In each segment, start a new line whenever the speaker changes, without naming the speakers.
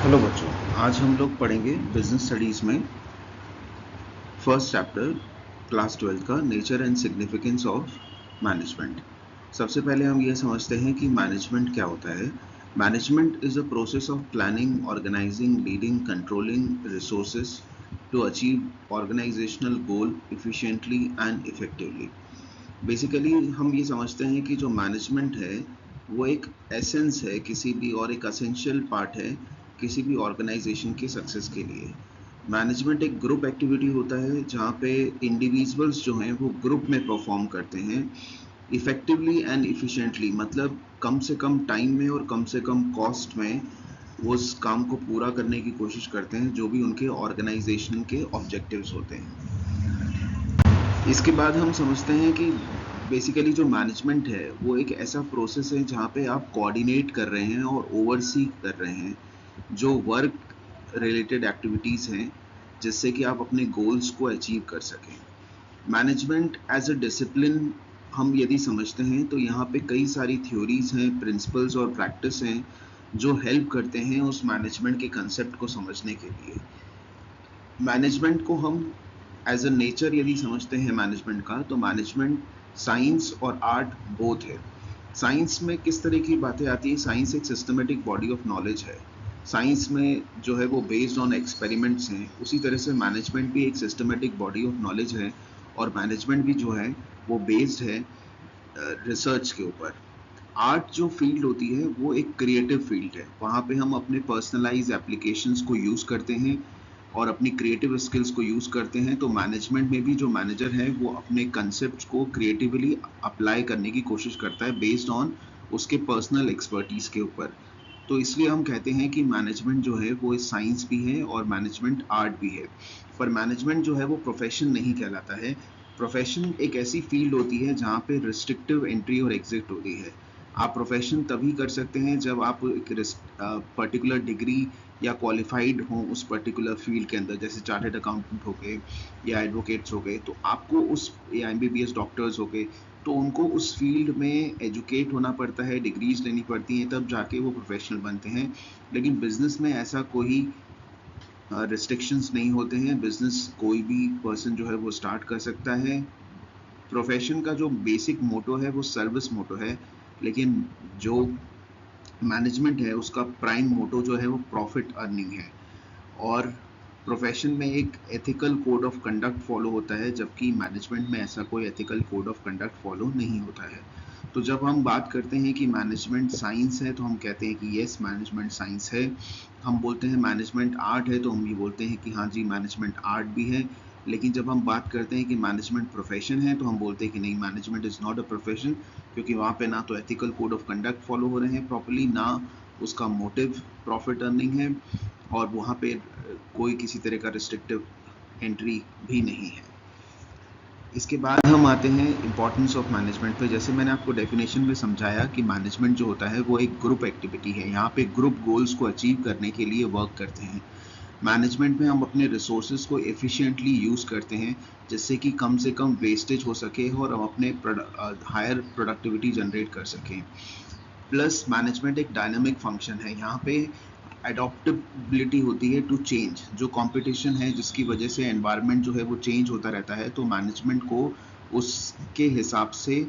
Hello बच्चों, आज हम लोग पढ़ेंगे बिजनेस स्टडीज़ में फर्स्ट चैप्टर क्लास 12 का nature and significance of management. सबसे पहले हम ये समझते हैं कि मैनेजमेंट क्या होता है। Management is a process of planning, organising, leading, controlling resources to achieve organisational goal efficiently and effectively. Basically हम ये समझते हैं कि जो मैनेजमेंट है वो एक एसेंस है किसी भी, और एक असेंशियल पार्ट है किसी भी ऑर्गेनाइजेशन के सक्सेस के लिए। मैनेजमेंट एक ग्रुप एक्टिविटी होता है जहाँ पे इंडिविजुअल्स जो हैं वो ग्रुप में परफॉर्म करते हैं इफेक्टिवली एंड इफिशिएंटली, मतलब कम से कम टाइम में और कम से कम कॉस्ट में वो उस काम को पूरा करने की कोशिश करते हैं जो भी उनके ऑर्गेनाइजेशन के ऑब्जेक्टिव्स होते हैं। इसके बाद हम समझते हैं कि बेसिकली जो मैनेजमेंट है वो एक ऐसा प्रोसेस है जहाँ पे आप कोऑर्डिनेट कर रहे हैं और ओवरसी कर रहे हैं जो वर्क रिलेटेड एक्टिविटीज़ हैं जिससे कि आप अपने गोल्स को अचीव कर सकें। मैनेजमेंट एज अ डिसिप्लिन हम यदि समझते हैं तो यहाँ पे कई सारी थ्योरीज हैं, प्रिंसिपल्स और प्रैक्टिस हैं जो हेल्प करते हैं उस मैनेजमेंट के कंसेप्ट को समझने के लिए। मैनेजमेंट को हम एज अ नेचर यदि समझते हैं मैनेजमेंट का, तो मैनेजमेंट साइंस और आर्ट बोथ है। साइंस में किस तरह की बातें आती है? साइंस एक सिस्टमेटिक बॉडी ऑफ नॉलेज है। साइंस में जो है वो बेस्ड ऑन एक्सपेरिमेंट्स हैं, उसी तरह से मैनेजमेंट भी एक सिस्टमेटिक बॉडी ऑफ नॉलेज है और मैनेजमेंट भी जो है वो बेस्ड है रिसर्च के ऊपर। आर्ट जो फील्ड होती है वो एक क्रिएटिव फील्ड है, वहाँ पे हम अपने पर्सनलाइज एप्लीकेशंस को यूज़ करते हैं और अपनी क्रिएटिव स्किल्स को यूज़ करते हैं। तो मैनेजमेंट में भी जो मैनेजर है वो अपने कंसेप्ट को क्रिएटिवली अप्लाई करने की कोशिश करता है बेस्ड ऑन उसके पर्सनल एक्सपर्टीज के ऊपर। तो इसलिए हम कहते हैं कि मैनेजमेंट जो है वो साइंस भी है और मैनेजमेंट आर्ट भी है। पर मैनेजमेंट जो है वो प्रोफेशन नहीं कहलाता है। प्रोफेशन एक ऐसी फील्ड होती है जहाँ पे रिस्ट्रिक्टिव एंट्री और एग्जिट होती है। आप प्रोफेशन तभी कर सकते हैं जब आप एक पर्टिकुलर डिग्री या क्वालिफाइड हों उस पर्टिकुलर फील्ड के अंदर, जैसे चार्टर्ड अकाउंटेंट हो गए या एडवोकेट्स हो गए, तो आपको उस, या एमबीबीएस डॉक्टर्स हो गए, तो उनको उस फील्ड में एजुकेट होना पड़ता है, डिग्रीज लेनी पड़ती हैं, तब जाके वो प्रोफेशनल बनते हैं। लेकिन बिजनेस में ऐसा कोई रिस्ट्रिक्शंस नहीं होते हैं। बिजनेस कोई भी पर्सन जो है वो स्टार्ट कर सकता है। प्रोफेशन का जो बेसिक मोटो है वो सर्विस मोटो है, लेकिन जो मैनेजमेंट है उसका प्राइम मोटो जो है वो प्रॉफिट अर्निंग है। और प्रोफेशन में एक ethical code of conduct follow होता है, जबकि मैनेजमेंट में ऐसा कोई ethical code of conduct follow नहीं होता है। तो जब हम बात करते हैं कि मैनेजमेंट साइंस है तो हम कहते हैं कि यस, मैनेजमेंट साइंस है। हम बोलते हैं मैनेजमेंट आर्ट है तो हम ये बोलते हैं कि हाँ जी, मैनेजमेंट आर्ट भी है। लेकिन जब हम बात करते हैं कि मैनेजमेंट प्रोफेशन है तो हम बोलते हैं कि नहीं, management is not a profession, क्योंकि वहाँ पे ना तो ethical code of conduct follow हो रहे हैं प्रॉपर्ली, ना उसका मोटिव प्रॉफिट अर्निंग है, और वहाँ पे कोई किसी तरह का रिस्ट्रिक्टिव एंट्री भी नहीं है। इसके बाद हम आते हैं इम्पोर्टेंस ऑफ मैनेजमेंट पे। जैसे मैंने आपको डेफिनेशन में समझाया कि मैनेजमेंट जो होता है वो एक ग्रुप एक्टिविटी है। यहाँ पे ग्रुप गोल्स को अचीव करने के लिए वर्क करते हैं। मैनेजमेंट में हम अपने रिसोर्सेज को एफिशिएंटली यूज़ करते हैं जिससे कि कम से कम वेस्टेज हो सके और हम अपने हायर प्रोडक्टिविटी जनरेट कर सकें। प्लस मैनेजमेंट एक डायनामिक फंक्शन है। यहाँ पे एडॉप्टेबिलिटी होती है टू चेंज। जो कंपटीशन है जिसकी वजह से एनवायरनमेंट जो है वो चेंज होता रहता है, तो मैनेजमेंट को उसके हिसाब से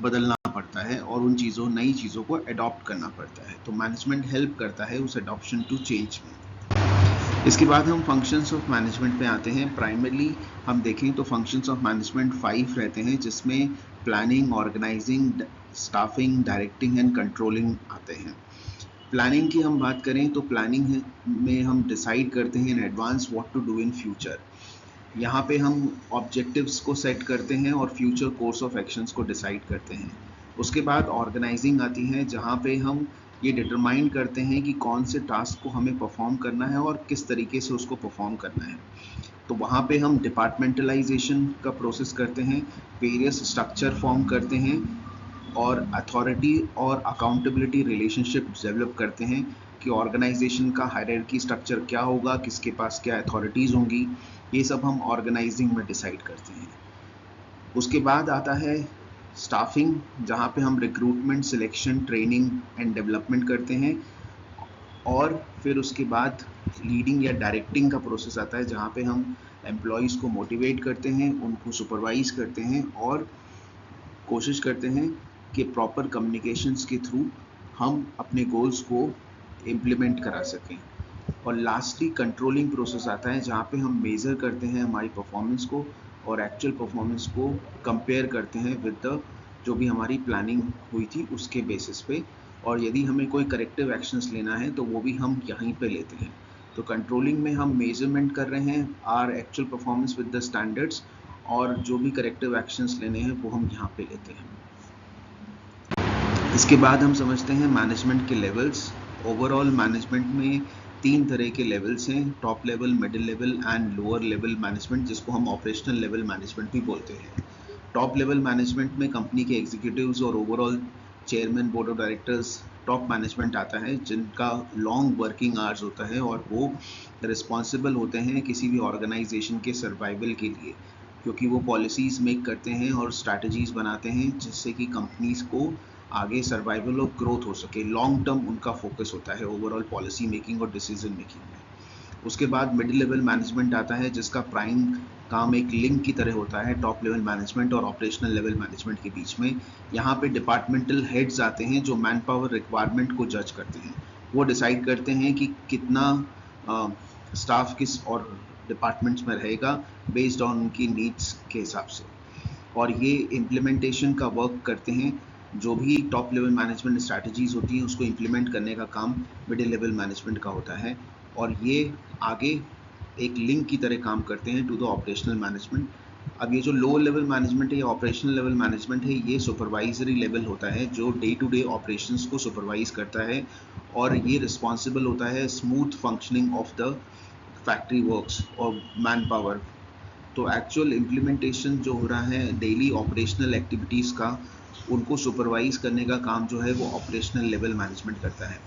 बदलना पड़ता है और उन चीज़ों, नई चीज़ों को अडॉप्ट करना पड़ता है। तो मैनेजमेंट हेल्प करता है उस अडॉप्शन टू चेंज में। इसके बाद हम फंक्शंस ऑफ मैनेजमेंट पे आते हैं। प्राइमरली हम देखें तो फंक्शंस ऑफ मैनेजमेंट 5 रहते हैं, जिसमें planning, organising, staffing, directing and controlling आते हैं। प्लानिंग की हम बात करें तो प्लानिंग में हम डिसाइड करते हैं in advance what to do in future. यहाँ पे हम ऑब्जेक्टिव्स को सेट करते हैं और फ्यूचर कोर्स ऑफ एक्शंस को डिसाइड करते हैं। उसके बाद ऑर्गेनाइजिंग आती है, जहाँ पे हम ये डिटरमाइन करते हैं कि कौन से टास्क को हमें परफॉर्म करना है और किस तरीके से उसको परफॉर्म करना है। तो वहाँ पे हम डिपार्टमेंटलाइजेशन का प्रोसेस करते हैं, वेरियस स्ट्रक्चर फॉर्म करते हैं और अथॉरिटी और अकाउंटेबिलिटी रिलेशनशिप डेवलप करते हैं कि ऑर्गेनाइजेशन का हायरार्की स्ट्रक्चर क्या होगा, किसके पास क्या अथॉरिटीज़ होंगी। ये सब हम ऑर्गेनाइजिंग में डिसाइड करते हैं। उसके बाद आता है स्टाफिंग, जहाँ पे हम recruitment, selection, training and development करते हैं। और फिर उसके बाद लीडिंग या डायरेक्टिंग का प्रोसेस आता है, जहाँ पे हम एम्प्लॉयज़ को मोटिवेट करते हैं, उनको सुपरवाइज करते हैं और कोशिश करते हैं कि प्रॉपर कम्युनिकेशंस के थ्रू हम अपने गोल्स को इम्प्लीमेंट करा सकें। और लास्टली कंट्रोलिंग प्रोसेस आता है, जहाँ पे हम मेज़र करते हैं हमारी परफॉर्मेंस को और एक्चुअल परफॉर्मेंस को कंपेयर करते हैं विद द जो भी हमारी प्लानिंग हुई थी उसके बेसिस पे, और यदि हमें कोई करेक्टिव एक्शंस लेना है तो वो भी हम यहीं पे लेते हैं। तो कंट्रोलिंग में हम मेजरमेंट कर रहे हैं our actual performance with the standards, और जो भी करेक्टिव एक्शंस लेने हैं वो हम यहाँ पे लेते हैं। इसके बाद हम समझते हैं मैनेजमेंट के लेवल्स। ओवरऑल मैनेजमेंट में 3 तरह के लेवल्स हैं, top level, middle level and lower level management, जिसको हम ऑपरेशनल लेवल मैनेजमेंट भी बोलते हैं। टॉप लेवल मैनेजमेंट में कंपनी के एग्जीक्यूटिव्स और overall chairman, board of directors, top management आता है, जिनका लॉन्ग वर्किंग आवर्स होता है और वो रिस्पॉन्सिबल होते हैं किसी भी ऑर्गेनाइजेशन के सर्वाइवल के लिए, क्योंकि वो पॉलिसीज़ मेक करते हैं और स्ट्रैटेजीज़ बनाते हैं जिससे कि कंपनीज़ को आगे सर्वाइवल और ग्रोथ हो सके। लॉन्ग टर्म उनका फोकस होता है ओवरऑल पॉलिसी मेकिंग और डिसीजन मेकिंग में। उसके बाद मिडिल लेवल मैनेजमेंट आता है, जिसका प्राइम काम एक लिंक की तरह होता है टॉप लेवल मैनेजमेंट और ऑपरेशनल लेवल मैनेजमेंट के बीच में। यहाँ पे डिपार्टमेंटल हेड्स आते हैं जो मैन पावर रिक्वायरमेंट को जज करते हैं। वो डिसाइड करते हैं कि कितना स्टाफ किस और डिपार्टमेंट्स में रहेगा बेस्ड ऑन उनकी नीड्स के हिसाब से, और ये इम्प्लीमेंटेशन का वर्क करते हैं। जो भी टॉप लेवल मैनेजमेंट स्ट्रैटेजीज होती हैं उसको इम्प्लीमेंट करने का काम मिडिल लेवल मैनेजमेंट का होता है, और ये आगे एक लिंक की तरह काम करते हैं टू द ऑपरेशनल मैनेजमेंट। अब ये जो लोअर लेवल मैनेजमेंट है या ऑपरेशनल लेवल मैनेजमेंट है, ये सुपरवाइजरी लेवल होता है जो डे टू डे ऑपरेशंस को सुपरवाइज करता है, और ये रिस्पॉन्सिबल होता है smooth functioning of the factory works और मैन पावर। तो एक्चुअल इम्प्लीमेंटेशन जो हो रहा है डेली ऑपरेशनल एक्टिविटीज़ का, उनको सुपरवाइज करने का काम जो है वो ऑपरेशनल लेवल मैनेजमेंट करता है।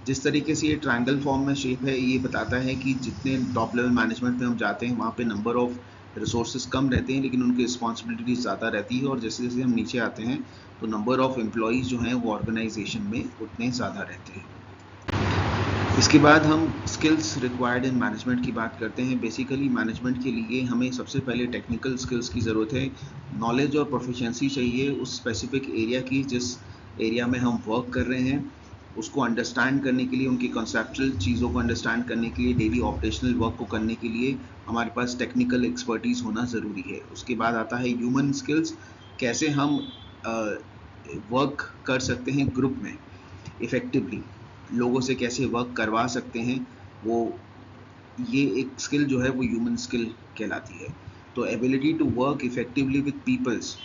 जिस तरीके से ये ट्रायंगल फॉर्म में शेप है, ये बताता है कि जितने टॉप लेवल मैनेजमेंट में हम जाते हैं वहाँ पे नंबर ऑफ रिसोर्सेज कम रहते हैं लेकिन उनकी रिस्पॉन्सिबिलिटी ज़्यादा रहती है, और जैसे जैसे हम नीचे आते हैं तो नंबर ऑफ एम्प्लॉयज़ जो हैं वो ऑर्गेनाइजेशन में उतने ज़्यादा रहते हैं। इसके बाद हम स्किल्स रिक्वायर्ड इन मैनेजमेंट की बात करते हैं। बेसिकली मैनेजमेंट के लिए हमें सबसे पहले टेक्निकल स्किल्स की ज़रूरत है। नॉलेज और प्रोफिशिएंसी चाहिए उस स्पेसिफिक एरिया की जिस एरिया में हम वर्क कर रहे हैं, उसको अंडरस्टैंड करने के लिए, उनकी कॉन्सेप्चुअल चीज़ों को अंडरस्टैंड करने के लिए, डेली ऑपरेशनल वर्क को करने के लिए हमारे पास टेक्निकल एक्सपर्टीज़ होना ज़रूरी है। उसके बाद आता है ह्यूमन स्किल्स, कैसे हम वर्क कर सकते हैं ग्रुप में इफ़ेक्टिवली, लोगों से कैसे वर्क करवा सकते हैं, वो ये एक स्किल जो है वो ह्यूमन स्किल कहलाती है। तो ability to work effectively with peoples,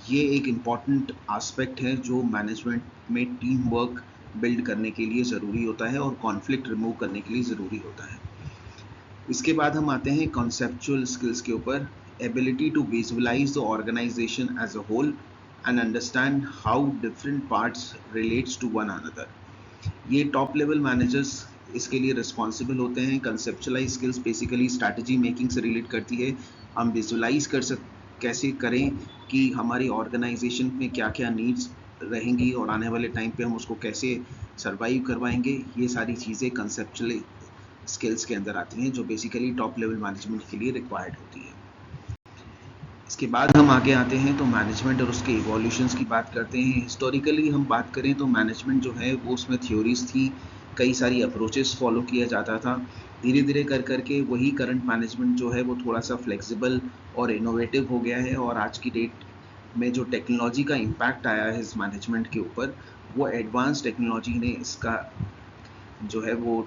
ये एक इम्पॉर्टेंट एस्पेक्ट है जो मैनेजमेंट में टीम वर्क बिल्ड करने के लिए ज़रूरी होता है और कॉन्फ्लिक्ट रिमूव करने के लिए ज़रूरी होता है। इसके बाद हम आते हैं कॉन्सेप्चुअल स्किल्स के ऊपर। Ability to visualise the organisation as a whole and understand how different parts relates to one another. ये टॉप लेवल मैनेजर्स इसके लिए रिस्पॉन्सिबल होते हैं। Conceptualise skills basically strategy making से रिलेट करती है। हम विजुअलाइज कैसे करें कि हमारी ऑर्गेनाइजेशन में क्या क्या नीड्स रहेंगी और आने वाले टाइम पे हम उसको कैसे सर्वाइव करवाएंगे, ये सारी चीज़ें कंसेप्चुअल स्किल्स के अंदर आती हैं जो बेसिकली टॉप लेवल मैनेजमेंट के लिए रिक्वायर्ड होती है। इसके बाद हम आगे आते हैं तो मैनेजमेंट और उसके इवोल्यूशंस की बात करते हैं। हिस्टोरिकली हम बात करें तो मैनेजमेंट जो है वो उसमें थ्योरीज थी, कई सारी अप्रोचेस फॉलो किया जाता था। धीरे धीरे कर करके वही करंट मैनेजमेंट जो है वो थोड़ा सा फ्लेक्सिबल और इनोवेटिव हो गया है, और आज की डेट में जो टेक्नोलॉजी का इम्पैक्ट आया है इस मैनेजमेंट के ऊपर, वो एडवांस टेक्नोलॉजी ने इसका जो है वो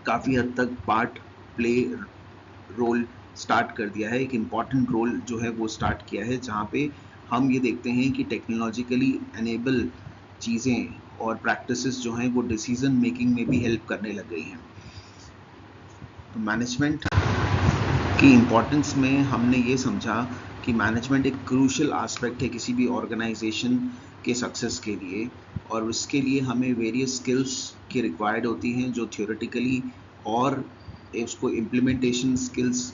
काफ़ी हद तक पार्ट प्ले रोल स्टार्ट कर दिया है। एक इम्पॉर्टेंट रोल जो है वो स्टार्ट किया है, जहाँ पे हम ये देखते हैं कि टेक्नोलॉजिकली एनेबल चीज़ें और प्रैक्टिसेस जो हैं वो डिसीजन मेकिंग में भी हेल्प करने लग गई हैं। तो मैनेजमेंट की इम्पोर्टेंस में हमने ये समझा कि मैनेजमेंट एक क्रूशियल एस्पेक्ट है किसी भी ऑर्गेनाइजेशन के सक्सेस के लिए, और उसके लिए हमें वेरियस स्किल्स की रिक्वायर्ड होती हैं जो थियोरेटिकली और उसको इम्प्लीमेंटेशन स्किल्स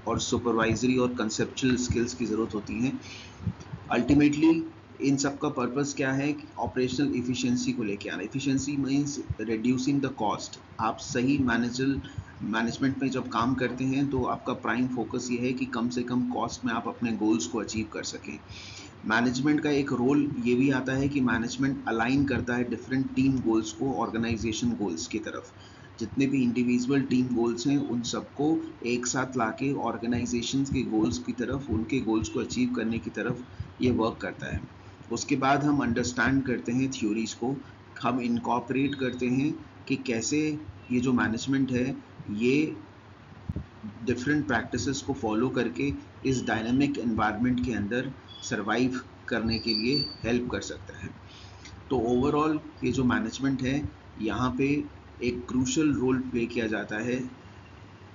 और सुपरवाइजरी और कंसेप्चुअल स्किल्स की ज़रूरत होती हैं। अल्टीमेटली इन सब का पर्पस क्या है? ऑपरेशनल इफिशिएंसी को लेके आना। Efficiency means reducing the cost. आप सही मैनेजमेंट में जब काम करते हैं तो आपका प्राइम फोकस ये है कि कम से कम कॉस्ट में आप अपने गोल्स को अचीव कर सकें। मैनेजमेंट का एक रोल ये भी आता है कि मैनेजमेंट अलाइन करता है डिफरेंट टीम गोल्स को ऑर्गेनाइजेशन गोल्स की तरफ। जितने भी इंडिविजुअल टीम गोल्स हैं उन सबको एक साथ लाके ऑर्गेनाइजेशन के गोल्स की तरफ, उनके गोल्स को अचीव करने की तरफ ये वर्क करता है। उसके बाद हम अंडरस्टैंड करते हैं थ्योरीज को, हम इनकॉर्पोरेट करते हैं कि कैसे ये जो मैनेजमेंट है ये डिफरेंट प्रैक्टिसेस को फॉलो करके इस डायनामिक एनवायरनमेंट के अंदर सरवाइव करने के लिए हेल्प कर सकता है। तो ओवरऑल ये जो मैनेजमेंट है यहाँ पे एक क्रूशल रोल प्ले किया जाता है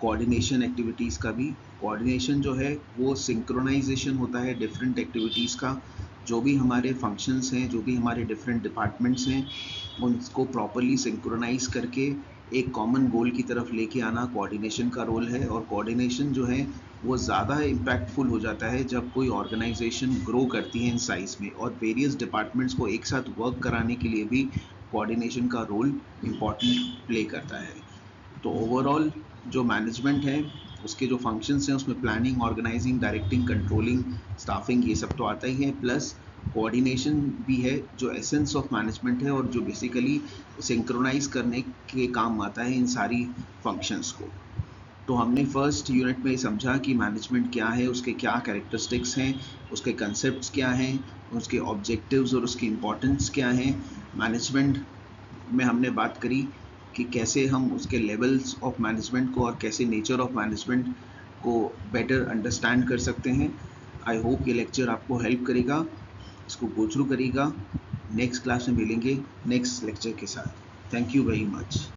कोऑर्डिनेशन एक्टिविटीज़ का भी। कोऑर्डिनेशन जो है वो सिंक्रोनाइजेशन होता है डिफरेंट एक्टिविटीज़ का। जो भी हमारे फंक्शंस हैं, जो भी हमारे डिफरेंट डिपार्टमेंट्स हैं, उनको प्रॉपरली सिंक्रोनाइज करके एक कॉमन गोल की तरफ लेके आना कोऑर्डिनेशन का रोल है। और कोऑर्डिनेशन जो है वो ज़्यादा इम्पैक्टफुल हो जाता है जब कोई ऑर्गेनाइजेशन ग्रो करती है इन साइज़ में, और वेरियस डिपार्टमेंट्स को एक साथ वर्क कराने के लिए भी कोऑर्डिनेशन का रोल इम्पॉर्टेंट प्ले करता है। तो ओवरऑल जो मैनेजमेंट है उसके जो फंक्शंस हैं उसमें planning, organising, directing, controlling, staffing, ये सब तो आता ही है, प्लस कोऑर्डिनेशन भी है जो एसेंस ऑफ मैनेजमेंट है और जो बेसिकली सिंक्रोनाइज करने के काम आता है इन सारी फंक्शंस को। तो हमने फर्स्ट यूनिट में समझा कि मैनेजमेंट क्या है, उसके क्या कैरेक्टरिस्टिक्स हैं, उसके कंसेप्ट्स क्या हैं, उसके ऑब्जेक्टिव्स और उसकी इम्पोर्टेंस क्या हैं। मैनेजमेंट में हमने बात करी कि कैसे हम उसके लेवल्स ऑफ मैनेजमेंट को और कैसे नेचर ऑफ मैनेजमेंट को बेटर अंडरस्टैंड कर सकते हैं। आई होप ये लेक्चर आपको हेल्प करेगा, इसको गो थ्रू करेगा। नेक्स्ट क्लास में मिलेंगे नेक्स्ट लेक्चर के साथ। Thank you very much.